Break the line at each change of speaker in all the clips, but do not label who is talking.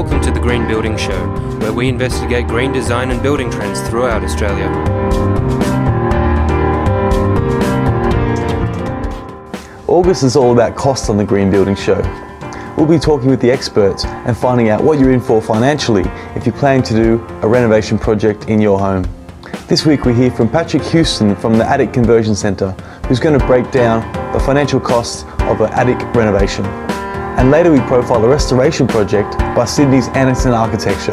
Welcome to the Green Building Show, where we investigate green design and building trends throughout Australia.
August is all about costs on the Green Building Show. We'll be talking with the experts and finding out what you're in for financially if you're planning to do a renovation project in your home. This week we hear from Patrick Houston from the Attic Conversion Centre, who's going to break down the financial costs of an attic renovation. And later we profile a restoration project by Sydney's Anderson Architecture.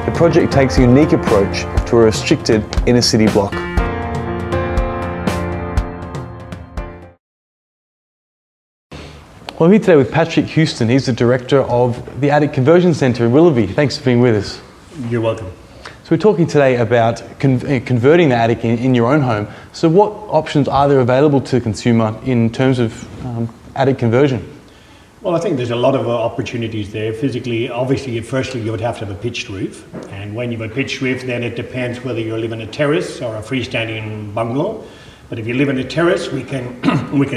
The project takes a unique approach to a restricted inner city block. Well, I'm here today with Patrick Houston. He's the director of the Attic Conversion Centre in Willoughby. Thanks for being with us.
You're welcome.
So we're talking today about converting the attic in your own home. So what options are there available to the consumer in terms of attic conversion?
Well, I think there's a lot of opportunities there. Physically, obviously, firstly, you would have to have a pitched roof. And when you have a pitched roof, then it depends whether you live in a terrace or a freestanding bungalow. But if you live in a terrace, we can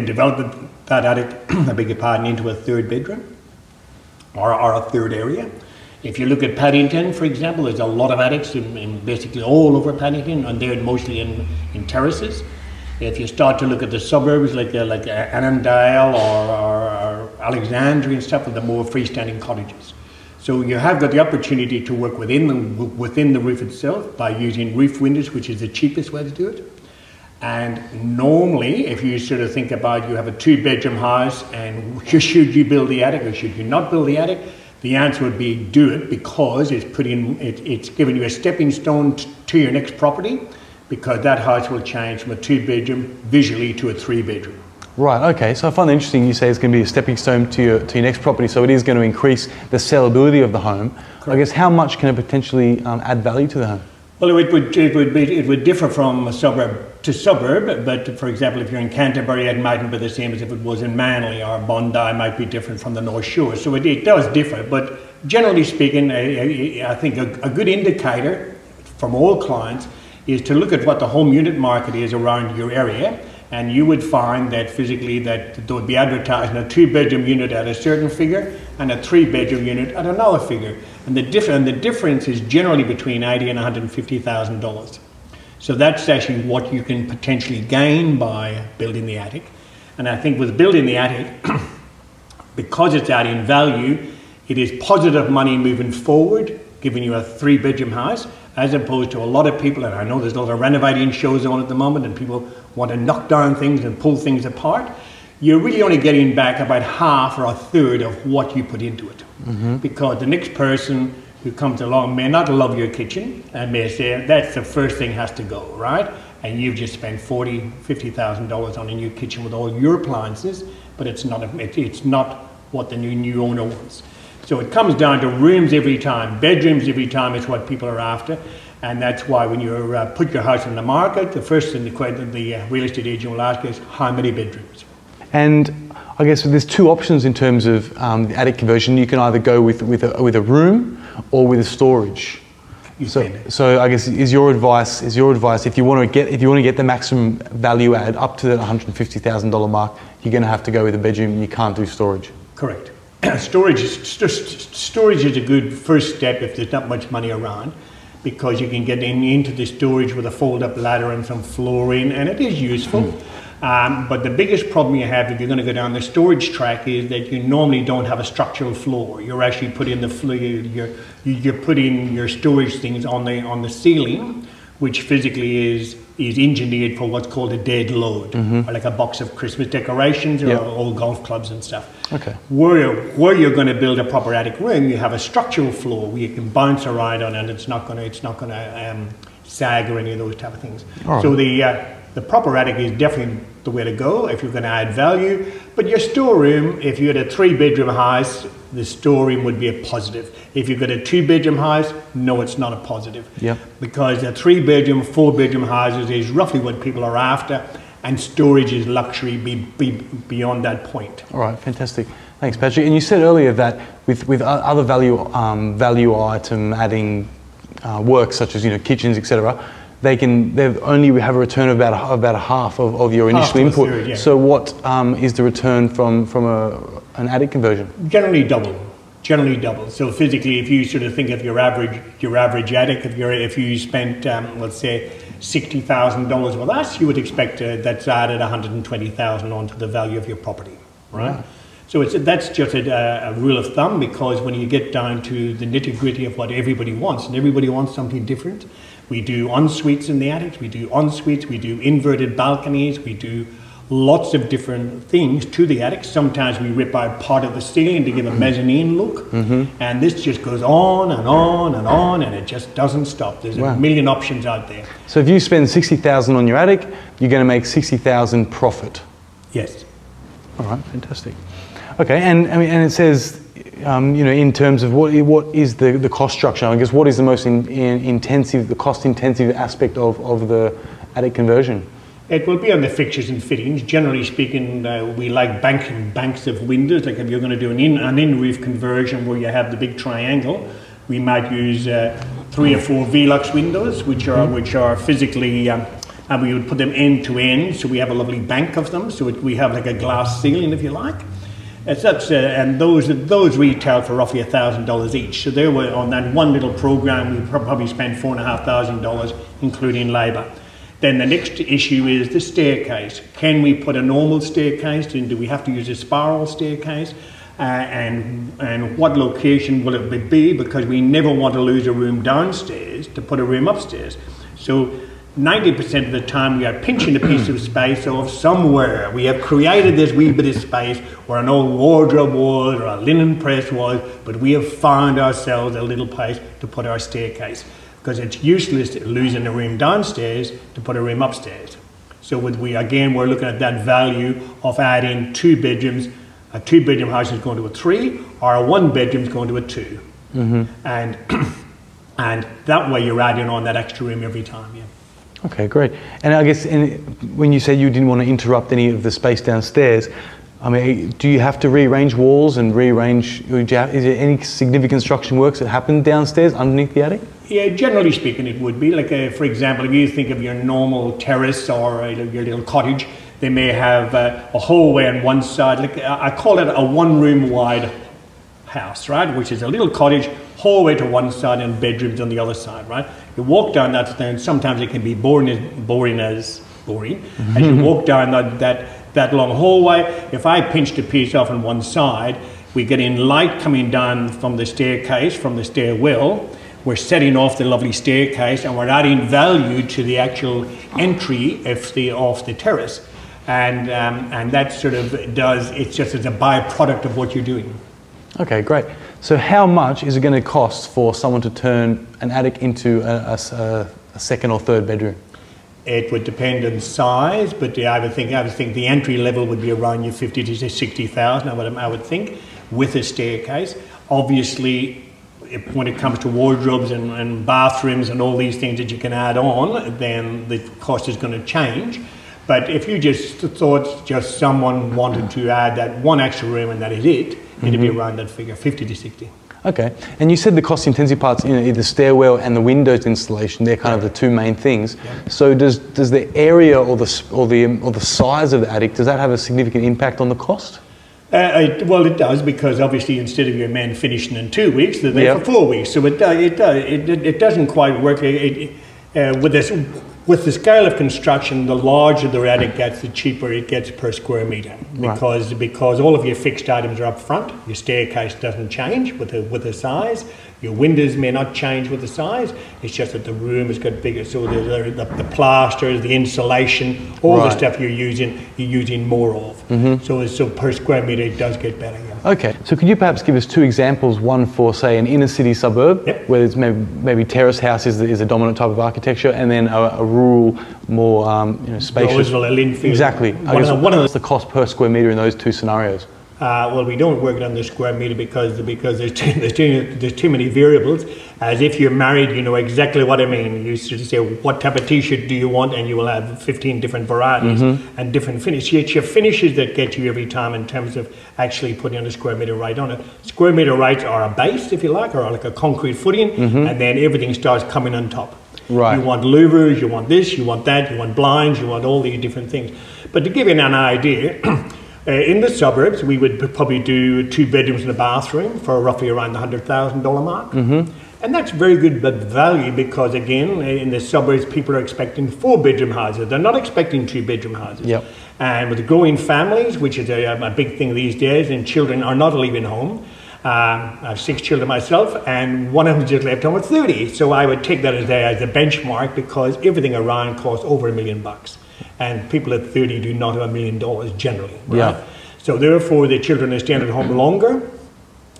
develop that attic, I beg your pardon, into a third bedroom or a third area. If you look at Paddington, for example, there's a lot of attics in basically all over Paddington, and they're mostly in terraces. If you start to look at the suburbs like Annandale or Alexandria and stuff, with the more freestanding cottages. So you have got the opportunity to work within the roof itself by using roof windows, which is the cheapest way to do it. And normally, if you sort of think about you have a 2-bedroom house and should you build the attic or should you not build the attic, the answer would be do it, because it's giving you a stepping stone to your next property, because that house will change from a 2-bedroom visually to a 3-bedroom. Right, okay, so I find it interesting you say it's going to be a stepping stone to your next property, so it is going to increase the sellability of the home. Correct. I guess how much can it potentially add value to the home? Well, it would differ from suburb to suburb, but for example, if you're in Canterbury, it mightn't be the same as if it was in Manly, or Bondi might be different from the North Shore. So it does differ, but generally speaking, I think a good indicator from all clients is to look at what the home unit market is around your area, and you would find that physically that there would be advertising a 2-bedroom unit at a certain figure and a 3-bedroom unit at another figure. And the difference is generally between $80,000 and $150,000. So that's actually what you can potentially gain by building the attic. And I think with building the attic, because it's adding value, it is positive money moving forward, giving you a 3-bedroom house, as opposed to a lot of people, and I know there's a lot of renovating shows on at the moment and people want to knock down things and pull things apart. You're really only getting back about half or a third of what you put into it. Mm-hmm. Because the next person who comes along may not love your kitchen and may say that's the first thing has to go, right? And you've just spent $40,000, $50,000 on a new kitchen with all your appliances, but it's not what the new owner wants. So it comes down to rooms every time, bedrooms every time is what people are after. And that's why when you put your house on the market, the first thing the real estate agent will ask is how many bedrooms. And I guess there's two options in terms of the attic conversion. You can either go with a room or with a storage. So I guess is your advice if you want to get the maximum value add up to the $150,000 mark, you're going to have to go with a bedroom. You can't do storage. Correct. Storage is a good first step if there's not much money around, because you can get into the storage with a fold-up ladder and some flooring, and it is useful. But the biggest problem you have if you're going to go down the storage track is that you normally don't have a structural floor. You're actually putting you're putting your storage things on the ceiling, which physically is engineered for what's called a dead load, or like a box of Christmas decorations or old golf clubs and stuff. Okay. Where you're going to build a proper attic room, you have a structural floor where you can bounce around on, and it's not going to sag or any of those type of things. Right. So the proper attic is definitely the way to go if you're going to add value. But your storeroom, if you had a 3-bedroom house, the storeroom would be a positive. If you've got a 2-bedroom house, no, it's not a positive. Yeah. Because a 3-bedroom, 4-bedroom houses is roughly what people are after, and storage is luxury beyond that point. All right, fantastic. Thanks, Patrick. And you said earlier that with other value item adding work, such as kitchens, etc., they only have a return of about a half of your initial input. Third, yeah. So what is the return from an attic conversion? Generally double. Generally double. So physically, if you sort of think of your average attic, if you spent let's say $60,000 with us, you would expect that's added $120,000 onto the value of your property, right? Wow. So that's just a rule of thumb, because when you get down to the nitty gritty of what everybody wants, and everybody wants something different. We do en-suites in the attic, we do en-suites, we do inverted balconies, we do lots of different things to the attic. Sometimes we rip out part of the ceiling to give a mezzanine look, and this just goes on and on and on, and it just doesn't stop. There's a million options out there.
So if you spend $60,000 on your attic, you're going to make $60,000 profit.
Yes.
All right, fantastic. Okay, and I mean, and it says, you know, in terms of what is the cost structure? I guess what is the most cost-intensive aspect of the attic conversion?
It will be on the fixtures and fittings. Generally speaking, we like banks of windows. Like if you're going to do an in-roof conversion where you have the big triangle, we might use 3 or 4 Velux windows, which are physically, and we would put them end to end, so we have a lovely bank of them. So we have like a glass ceiling, if you like. And those retail for roughly $1,000 each. So they were on that one little program. We probably spent $4,500, including labour. Then the next issue is the staircase. Can we put a normal staircase in? Do we have to use a spiral staircase? And what location will it be? Because we never want to lose a room downstairs to put a room upstairs. So 90% of the time we are pinching a piece of space off somewhere. We have created this wee bit of space where an old wardrobe was or a linen press was, but we have found ourselves a little place to put our staircase, because it's useless losing a room downstairs to put a room upstairs. So we're looking at that value of adding 2 bedrooms. A 2-bedroom house is going to a 3, or a 1-bedroom is going to a 2. And that way you're adding on that extra room every time, yeah.
Okay, great. And I guess when you said you didn't want to interrupt any of the space downstairs, I mean, do you have to rearrange walls and rearrange? Is there any significant construction works that happen downstairs underneath the attic?
Yeah, generally speaking, it would be. Like, for example, if you think of your normal terrace or your little cottage, they may have a hallway on one side. Like I call it a 1-room wide house, right? Which is a little cottage, hallway to one side and bedrooms on the other side, right? You walk down that stairs, and sometimes it can be boring as you walk down that long hallway. If I pinched a piece off on one side, we get in light coming down from the staircase, from the stairwell. We're setting off the lovely staircase, and we're adding value to the actual entry of the terrace. And that sort of it's just as a byproduct of what you're doing.
Okay, great. So how much is it going to cost for someone to turn an attic into a 2nd or 3rd bedroom?
It would depend on size, but I would think the entry level would be around your 50 to 60,000. I would think, with a staircase. Obviously, when it comes to wardrobes and bathrooms and all these things that you can add on, then the cost is going to change. But if you just thought someone wanted to add that one extra room and that is it, it'd be around that figure, 50 to 60.
Okay, and you said the cost intensive parts, you know, the stairwell and the windows installation, they're kind of the 2 main things. Yeah. So does the area or the size of the attic, does that have a significant impact on the cost?
Well, it does, because obviously instead of your men finishing in 2 weeks, they're there for 4 weeks. So it doesn't quite work. With the scale of construction, the larger the attic gets, the cheaper it gets per square metre, because all of your fixed items are up front. Your staircase doesn't change with the size. Your windows may not change with the size. It's just that the room has got bigger. So the plasters, the insulation, all the stuff you're using more of. So per square metre, it does get better. Yeah.
Okay, so could you perhaps give us 2 examples, one for, say, an inner city suburb, where it's maybe terrace house is a dominant type of architecture, and then a rural, more spacious.
Roseville, Linfield.
Exactly. What's the cost per square metre in those 2 scenarios?
Well, we don't work it on the square metre because there's too many variables. As if you're married, you know exactly what I mean. You sort of say, what type of t-shirt do you want? And you will have 15 different varieties and different finishes. It's your finishes that get you every time in terms of actually putting on a square metre right on it. Square metre rights are a base, if you like, or like a concrete footing, and then everything starts coming on top. Right. You want louvers, you want this, you want that, you want blinds, you want all these different things. But to give you an idea, In the suburbs, we would probably do 2 bedrooms and a bathroom for roughly around the $100,000 mark. And that's very good value because, again, in the suburbs, people are expecting 4-bedroom houses. They're not expecting 2-bedroom houses.
Yep.
And with growing families, which is a big thing these days, and children are not leaving home. I have 6 children myself, and one of them just left home at 30. So I would take that as a benchmark because everything around costs over $1 million. And people at 30 do not have $1 million generally. Right?
Yeah.
So therefore, the children are staying at home longer,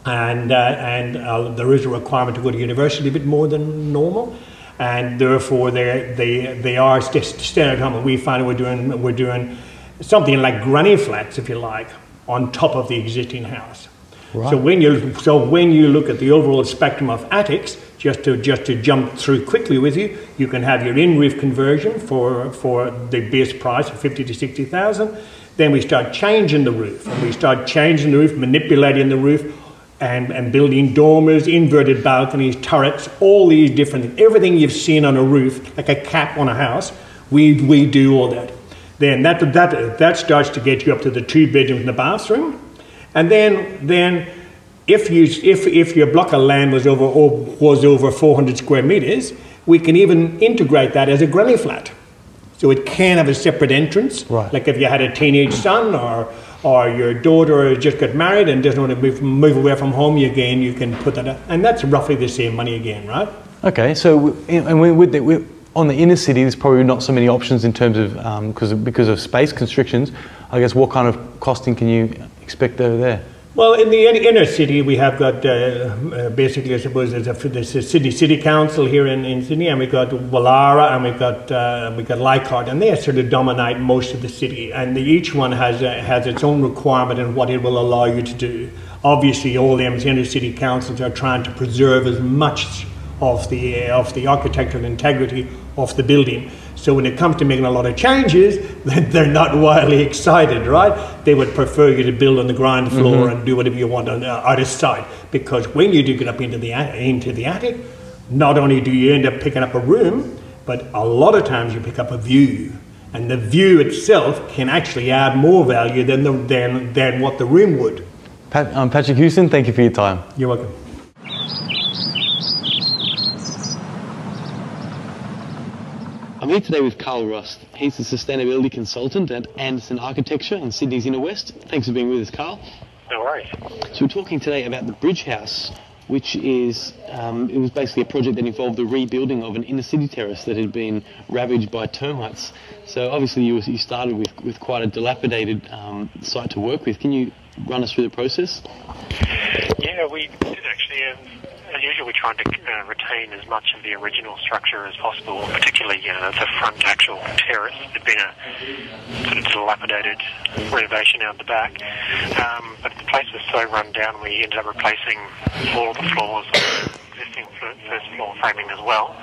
and there is a requirement to go to university a bit more than normal, and therefore they are staying at home. And we find we're doing something like granny flats, if you like, on top of the existing house. Right. So when you look at the overall spectrum of attics, just to jump through quickly with you, you can have your in-roof conversion for the base price of 50 to 60,000. Then we start changing the roof, manipulating the roof, and building dormers, inverted balconies, turrets, all these different, everything you've seen on a roof, like a cap on a house, we do all that. Then that starts to get you up to the 2 bedrooms and a bathroom. And then if your block of land was over 400 square meters, we can even integrate that as a granny flat. So it can have a separate entrance.
Right.
Like if you had a teenage son or your daughter just got married and doesn't want to move away from home, again, you can put that up. And that's roughly the same money again, right?
Okay, so on the inner city, there's probably not so many options in terms of, because of space constrictions. I guess what kind of costing can you expect over there?
Well, in the inner city, we have got basically, I suppose, there's a Sydney City Council here in Sydney, and we've got Wallara, and we've got Leichhardt, and they sort of dominate most of the city, and each one has its own requirement and what it will allow you to do. Obviously, all the inner city councils are trying to preserve as much of the architectural integrity of the building. So when it comes to making a lot of changes, they're not wildly excited, right? They would prefer you to build on the ground floor and do whatever you want out of sight. Because when you do get up into the attic, not only do you end up picking up a room, but a lot of times you pick up a view. And the view itself can actually add more value than what the room would.
Patrick Houston, thank you for your time.
You're welcome.
I'm here today with Carl Rust. He's the sustainability consultant at Anderson Architecture in Sydney's Inner West. Thanks for being with us, Carl.
No worries.
So we're talking today about the Bridge House, which is, it was basically a project that involved the rebuilding of an inner city terrace that had been ravaged by termites. So obviously you started with quite a dilapidated site to work with. Can you run us through the process?
Yeah, we did actually. As usual, we tried to retain as much of the original structure as possible, particularly the front actual terrace. There'd been a sort of dilapidated renovation out the back, but the place was so run down we ended up replacing all of the floors with existing first floor framing as well.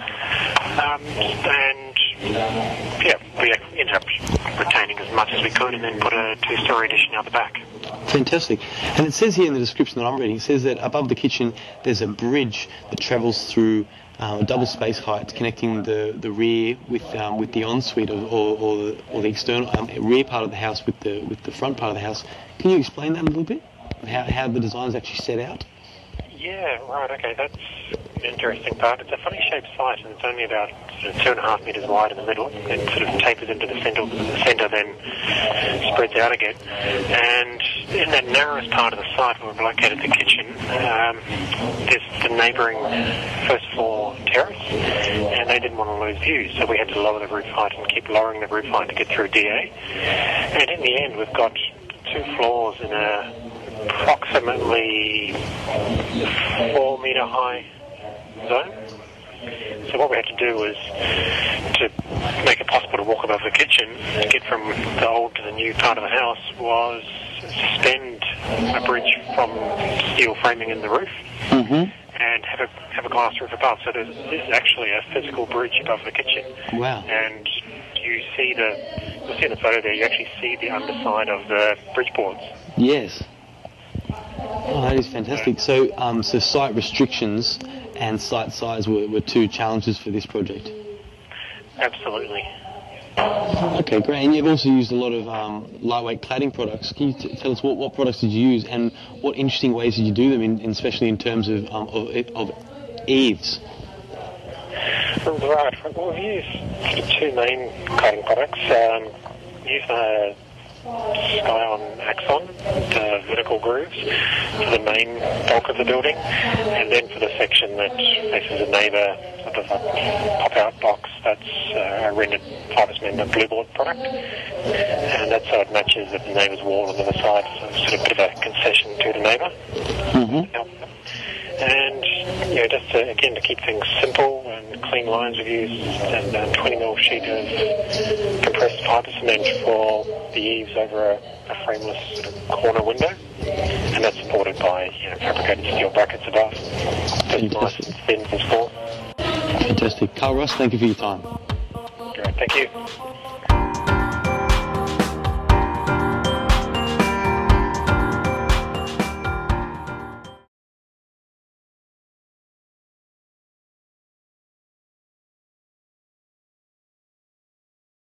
We ended up retaining as much as we could and then put a 2-story addition out the back.
Fantastic. And it says here in the description that I'm reading, it says that above the kitchen there's a bridge that travels through a double space height connecting the rear with the ensuite or the external rear part of the house with the front part of the house. Can you explain that a little bit? How the design is actually set out?
Yeah, right, okay, that's an interesting part. It's a funny shaped site and it's only about sort of 2.5 metres wide in the middle. It sort of tapers into the centre, then spreads out again. And in that narrowest part of the site where we've located the kitchen, there's the neighbouring first floor terrace, and they didn't want to lose views, so we had to lower the roof height and keep lowering the roof height to get through DA. And in the end, we've got 2 floors in a approximately 4 metre high zone. So what we had to do was to make it possible to walk above the kitchen, to get from the old to the new part of the house, was suspend a bridge from steel framing in the roof and have a glass roof above. So there's actually a physical bridge above the kitchen.
Wow.
And you'll see in the photo there, you actually see the underside of the bridge boards.
Yes. Oh, that is fantastic. So, so site restrictions and site size were 2 challenges for this project.
Absolutely.
Okay, great. And you've also used a lot of lightweight cladding products. Can you tell us what products did you use and what interesting ways did you do them, especially in terms of eaves?
Right. Well, we've used sort of two main cladding products. We use Sky-on Axon, the vertical grooves, for the main bulk of the building, and then for the section that faces a neighbour, sort of a pop-out box, that's a rendered fibre cement glue board product, and that's so it matches the neighbour's wall on the other side, so it's sort of a bit of a concession to the neighbour. Mm-hmm. And just to keep things simple and clean lines, we've used a 20mm sheet of compressed fibre cement for the eaves over a frameless sort of corner window, and that's supported by fabricated steel brackets above. So it's nice and thin and small.
Fantastic. Carl Ross, thank you for your time.
Great, thank you.